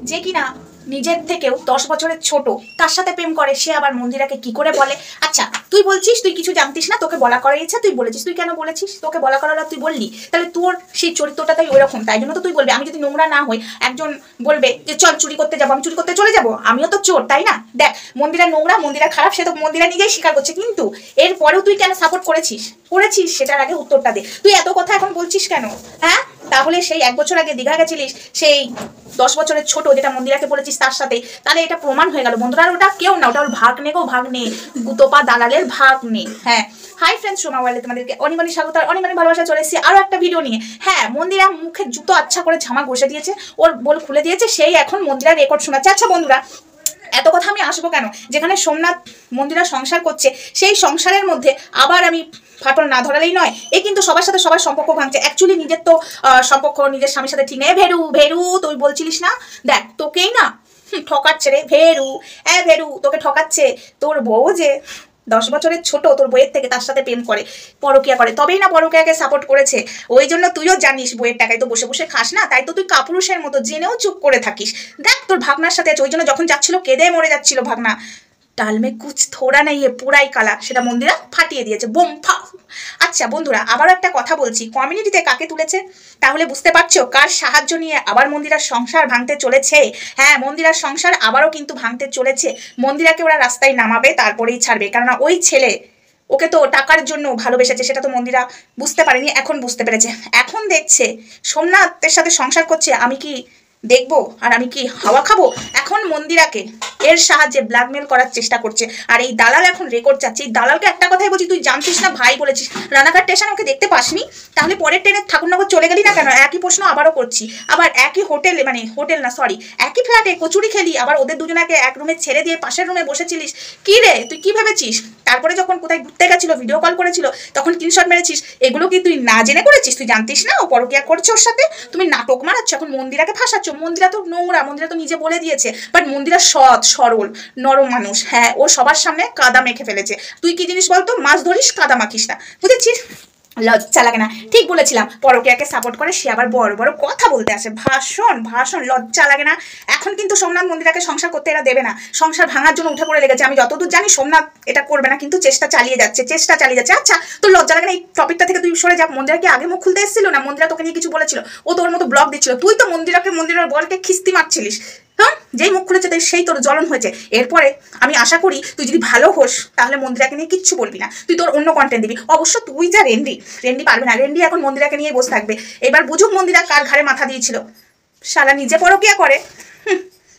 যে কিনা নিজের থেকেও 10 বছরের ছোট তার সাথে প্রেম করে, সে আবার মন্দিরাকে কি করে বলে? আচ্ছা তুই বলছিস তুই কিছু জানতিস না, তোকে বলা করার ইচ্ছা, তুই বলেছিস, তুই কেন বলেছিস? তোকে বলা করার তুই বললি, তাহলে তোর সেই চরিত্রটা তাই ওইরকম, তাই জন্য তো তুই বলবি। আমি যদি নোংরা না হই, একজন বলবে যে চল চুরি করতে যাবো, আমি চুরি করতে চলে যাবো, আমিও তো চোর, তাই না? দেখ মন্দিরা নোংরা, মন্দিরা খারাপ, সে তো মন্দিরা নিজেই স্বীকার করছে, কিন্তু এরপরেও তুই কেন সাপোর্ট করেছিস? সেটার আগে উত্তরটা দে। তুই এত কথা এখন বলছিস কেন? হ্যাঁ, তাহলে সেই 1 বছর আগে দীঘা গেছিলিস সেই 10 বছরের ছোট যেটা মন্দিরাকে বলেছিস তার সাথে, তাহলে এটা প্রমাণ হয়ে গেল বন্ধুরা। ওটা কেউ না, ওটা ওর ভাগ্নে গো, ভাগ্নে, গুতোপা দালালের ভাগ্নে। হ্যাঁ, হাই ফ্রেন্ডস, সোমা ওয়ার্ল্ডে তোমাদেরকে অনেক অনেক স্বাগত আর অনেক অনেক ভালোবাসা। চলে এসেছি আরো একটা ভিডিও নিয়ে। হ্যাঁ, মন্দিরা মুখে জুতো আচ্ছা করে ঝামা ঘষে দিয়েছে, ওর বোল খুলে দিয়েছে, সেই এখন মন্দিরা রেকর্ড শোনাচ্ছে। আচ্ছা বন্ধুরা, এত কথা আমি আসবো কেন? যেখানে সোমনাথ মন্দিরা সংসার করছে, সেই সংসারের মধ্যে আবার আমি ফাটল না ধরালেই নয়। এ কিন্তু সবার সাথে সবার সম্পর্ক ভাঙছে। অ্যাকচুয়ালি নিজের তো সম্পর্ক নিজের স্বামীর সাথে ঠিক নেই। ভেরু ভেরু তুই বলছিলিস না, দেখ তোকেই না ঠকাচ্ছে রে ভেরু। ভেরু তোকে ঠকাচ্ছে। তোর বউ যে 10 বছরের ছোট তোর বইয়ের থেকে, তার সাথে প্রেম করে, পরকিয়া করে, তবেই না পরকিয়াকে সাপোর্ট করেছে। ওই জন্য তুইও জানিস বইয়ের টাকায় তো বসে বসে খাস না, তাই তো তুই কাপুরুষের মতো জেনেও চুপ করে থাকিস। দেখ তোর ভাগনার সাথে আছে, ওই জন্য যখন যাচ্ছিল কেঁদে মরে যাচ্ছিল ভাগনা, ডাল মে কুছ থোড়া নেই পুরাই কালা, সেটা মন্দিরা ফাটিয়ে দিয়েছে বোম ফা। আচ্ছা বন্ধুরা, আবারও একটা কথা বলছি, কমিউনিটিতে কাকে তুলেছে তাহলে বুঝতে পারছো কার সাহায্য নিয়ে আবার মন্দিরার সংসার ভাঙতে চলেছে। হ্যাঁ, মন্দিরার সংসার আবারও কিন্তু ভাঙতে চলেছে। মন্দিরাকে ওরা রাস্তায় নামাবে, তারপরেই ছাড়বে, কেননা ওই ছেলে ওকে তো টাকার জন্য ভালোবেসেছে, সেটা তো মন্দিরা বুঝতে পারেনি, এখন বুঝতে পেরেছে। এখন দেখছে সোমনাথের সাথে সংসার করছে, আমি কি দেখবো আর আমি কি হাওয়া খাবো? এখন মন্দিরাকে এর সাহায্যে ব্ল্যাকমেল করার চেষ্টা করছে, আর এই দালাল এখন রেকর্ড চাচ্ছে। এই দালালকে একটা কথাই বলছি, তুই জানতিস না ভাই বলেছিস রানাঘাট স্টেশন ওকে দেখতে পাসনি, তাহলে পরের ট্রেনে ঠাকুরনগর চলে গেলি না কেন? একই প্রশ্ন আবারও করছি। আবার একই হোটেলে, মানে হোটেল না সরি, একই ফ্ল্যাটে কচুরি খেলি, আবার ওদের দুজনাকে এক রুমে ছেড়ে দিয়ে পাশের রুমে বসেছিলিস। কি রে তুই কি ভেবেছিস? তারপরে যখন কোথায় ঘুরতে গেছিল, ভিডিও কল করেছিল, তখন স্ক্রিনশট মেরেছিস। এগুলো কি তুই না জেনে করেছিস? তুই জানতিস না ও পরকিয়া করছে ওর সাথে? তুমি নাটক মারাচ্ছ, এখন মন্দিরাকে ফাঁসাচ্ছ। মন্দিরা তো নোংরা, মন্দিরা তো নিজে বলে দিয়েছে, বাট মন্দিরা সৎ সরল নরম মানুষ। হ্যাঁ, ও সবার সামনে কাদা মেখে ফেলেছে। তুই কি জিনিস বলতো? মাছ ধরিস, কাদা মাখিস না, বুঝেছিস? লজ্জা লাগে না? ঠিক বলেছিলাম, পরকিয়াকে সাপোর্ট করে সে আবার বড় বড় কথা বলতে আসে, ভাষণ ভাষণ, লজ্জা লাগে না? এখন কিন্তু সোমনাথ মন্দিরাকে সংসার করতে এরা দেবে না, সংসার ভাঙার জন্য উঠে পড়ে লেগেছে। আমি যতদূর জানি সোমনাথ এটা করবে না, কিন্তু চেষ্টা চালিয়ে যাচ্ছে। আচ্ছা তোর লজ্জা লাগে না? এই টপিকটা থেকে তুই সরে যা। মন্দিরা কি আগে মুখ খুলতে এসেছিল না? মন্দিরা তোকে নিয়ে কিছু বলেছিল? ও তোর মতো ব্লগ দিচ্ছিল, তুই তো মন্দিরার বরকে খিস্তি মারছিলিস। হ্যাঁ, যেই মুখ খুলেছে তাই সেই তোর জ্বলন হয়েছে। এরপরে আমি আশা করি তুই যদি ভালো হোস, তাহলে মন্দিরাকে নিয়ে কিচ্ছু বলবি না, তুই তোর অন্য কন্টেন্ট দিবি। অবশ্য তুই যা রেন্ডি পারবে না, রেন্ডি এখন মন্দিরাকে নিয়ে বসে থাকবে। এবার বুঝুক মন্দিরা কার ঘাড়ে মাথা দিয়েছিল। শালা নিজে পরকিয়া করে,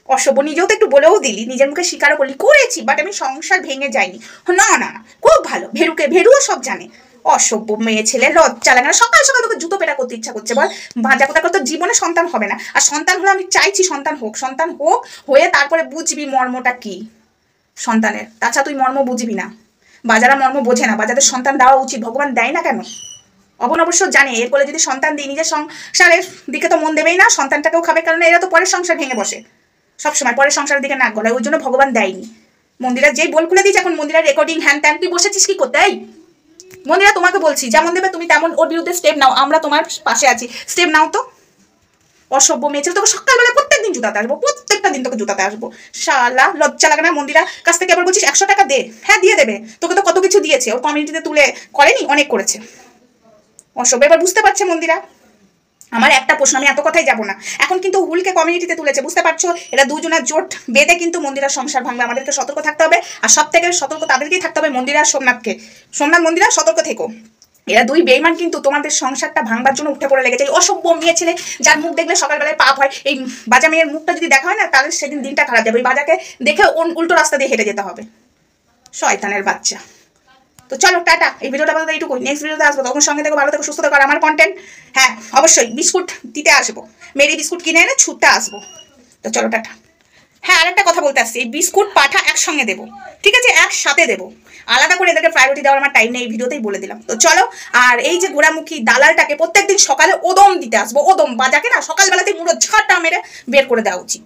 অসভ্য। নিজেও তো একটু বলেও দিলি, নিজের মুখে স্বীকারও করলি করেছি, বাট আমি সংসার ভেঙে যাইনি। না না না, খুব ভালো। ভেরুও সব জানে। অসভ্য মেয়ে ছেলে, লজ্জা লাগে না? সকাল সকাল তোকে জুতো পেটা করতে ইচ্ছা করছে বল? ভাজা কোথা করতে জীবনে সন্তান হবে না, আর সন্তান হলে আমি চাইছি সন্তান হোক, হয়ে তারপরে বুঝবি মর্মটা কি সন্তানের। তাছাড়া তুই মর্ম বুঝবি না, বাজারা মর্ম বোঝে না। বাজাদের সন্তান দেওয়া উচিত, ভগবান দেয় না কেন? অবশ্য জানে, এর ফলে যদি সন্তান দিই, নিজের সংসারের দিকে তো মন দেবেই না, সন্তানটাকেও খাবে, কারণ এরা তো পরের সংসার ভেঙে বসে সবসময়, পরের সংসারের দিকে নাক গলায়, ওই জন্য ভগবান দেয়নি। মন্দিরা যেই বল খুলে দিয়েছে, এখন মন্দিরা রেকর্ডিং হ্যান ত্যান, তুই বসেছিস কি করতে? মন্দিরা তোমাকে বলছি, যেমন দেবে তুমি তেমন ওর বিরুদ্ধে স্টেপ নাও, আমরা তোমার পাশে আছি, স্টেপ নাও তো। অসভ্য মেয়ে ছেলে, তোকে সকালবেলা প্রত্যেকদিন জুতাতে আসবো, প্রত্যেকটা দিন তোকে জুতাতে আসবো। শালা লজ্জা লাগে না? মন্দিরা কাছ থেকে আবার বলছিস 100 টাকা দে। হ্যাঁ দিয়ে দেবে, তোকে তো কত কিছু দিয়েছে, ওর কমিউনিটিতে তুলে করেনি, অনেক করেছে। অসভ্য। এবার বুঝতে পারছে মন্দিরা। আমার একটা প্রশ্ন, আমি এত কথাই যাবো না, এখন কিন্তু হুলকে কমিউনিটিতে তুলেছে, বুঝতে পারছো? এরা দুজনের জোট বেঁধে কিন্তু মন্দিরার সংসার ভাঙবে। আমাদেরকে সতর্ক থাকতে হবে, আর সব থেকে সতর্ক তাদেরকেই থাকতে হবে, মন্দিরা আর সোমনাথকে। সোমনাথ মন্দিরা সতর্ক থেকো, এরা দুই বেইমান কিন্তু তোমাদের সংসারটা ভাঙবার জন্য উঠে পড়ে লেগেছে। এই অসভ্য মেয়ে ছেলে, যার মুখ দেখলে সকালবেলায় পাপ হয়, এই বাজা মেয়ের মুখটা যদি দেখা হয় না, তাহলে সেদিন দিনটা খারাপ যাবে। ওই বাজাকে দেখে উল্টো রাস্তা দিয়ে হেঁটে যেতে হবে, শয়তানের বাচ্চা। তো চলো টাটা, এই ভিডিওটা বলতে এইটুকুই। নেক্সট ভিডিওতে আসবো, তখন সঙ্গে থেকে ভালো থেকে সুস্থ থাকো। আমার কন্টেন্ট, হ্যাঁ অবশ্যই বিস্কুট দিতে আসবো, মেরি বিস্কুট কিনে এনে ছুটতে আসবো। তো চলো টাটা। হ্যাঁ, আরেকটা কথা বলতে আসছি, এই বিস্কুট পাঠা একসঙ্গে দেবো, ঠিক আছে? একসাথে দেবো, আলাদা করে এদেরকে প্রায়োরিটি দেওয়ার আমার টাইম নেই, এই ভিডিওতেই বলে দিলাম। তো চলো, আর এই যে গোড়ামুখী দালালটাকে প্রত্যেকদিন সকালে ওদম দিতে আসবো, ওদম। বাজাকে না সকালবেলাতেই মুড়ো ঝাঁটা মেরে বের করে দেওয়া উচিত।